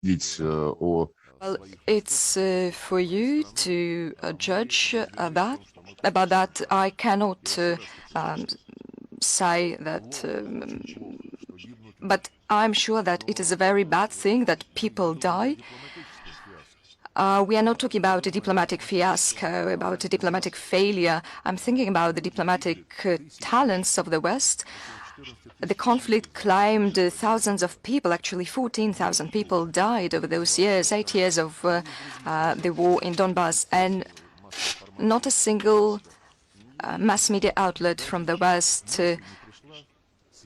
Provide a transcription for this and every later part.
Well, it's for you to judge that. About that, I cannot say that, but I'm sure that it is a very bad thing that people die. We are not talking about a diplomatic fiasco, about a diplomatic failure. I'm thinking about the diplomatic talents of the West. The conflict claimed thousands of people, actually 14,000 people died over those years, 8 years of the war in Donbass, and not a single mass media outlet from the West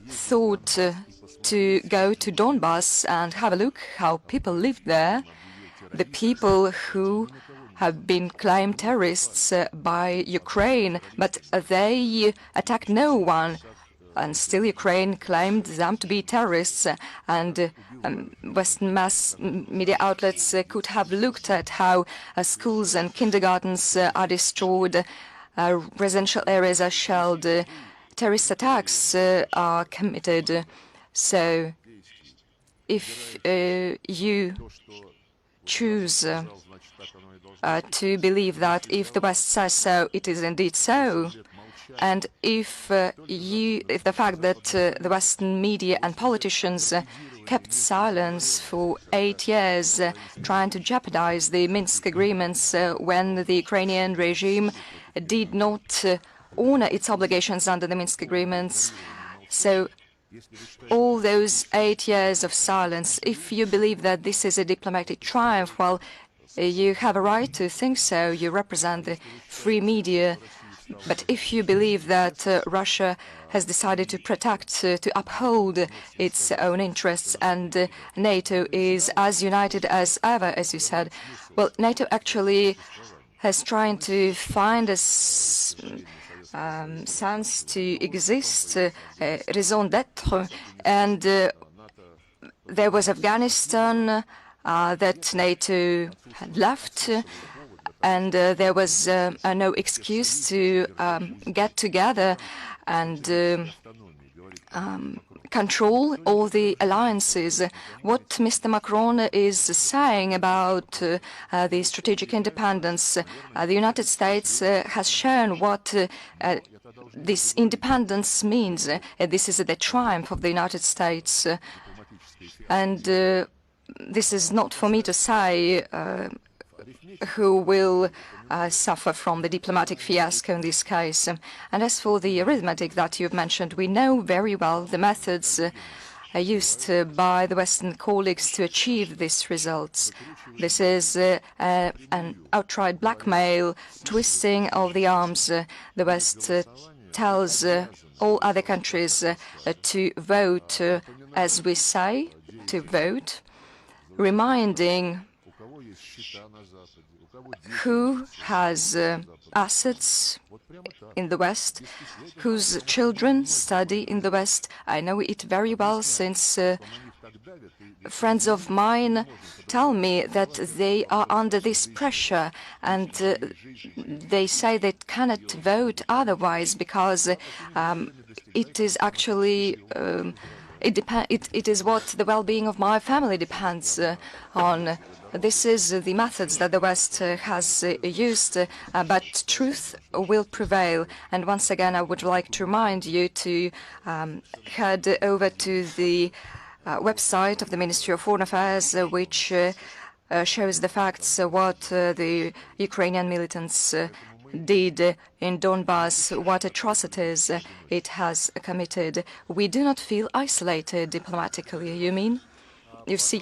thought to go to Donbass and have a look how people lived there, the people who have been claimed terrorists by Ukraine, but they attacked no one. And still Ukraine claimed them to be terrorists, and Western mass media outlets could have looked at how schools and kindergartens are destroyed, residential areas are shelled, terrorist attacks are committed. So if you choose to believe that if the West says so, it is indeed so, and if the fact that the Western media and politicians kept silence for 8 years, trying to jeopardize the Minsk agreements when the Ukrainian regime did not honor its obligations under the Minsk agreements. So all those 8 years of silence, if you believe that this is a diplomatic triumph, well, you have a right to think so. You represent the free media. But if you believe that Russia has decided to protect, to uphold its own interests, and NATO is as united as ever, as you said, well, NATO actually has tried to find a sense to exist, raison d'être, and there was Afghanistan that NATO had left, and there was no excuse to get together and control all the alliances. What Mr. Macron is saying about the strategic independence, the United States has shown what this independence means. This is the triumph of the United States. And this is not for me to say who will suffer from the diplomatic fiasco in this case. And as for the arithmetic that you've mentioned, we know very well the methods used by the Western colleagues to achieve these results. This is an outright blackmail, twisting of the arms. The West tells all other countries to vote as we say, to vote, reminding who has assets in the West, whose children study in the West. I know it very well since friends of mine tell me that they are under this pressure, and they say they cannot vote otherwise because it is actually it is what the well-being of my family depends on. This is the methods that the West has used, but truth will prevail. And once again, I would like to remind you to head over to the website of the Ministry of Foreign Affairs, which shows the facts, what the Ukrainian militants did in Donbass, what atrocities it has committed. We do not feel isolated diplomatically, you mean? You see,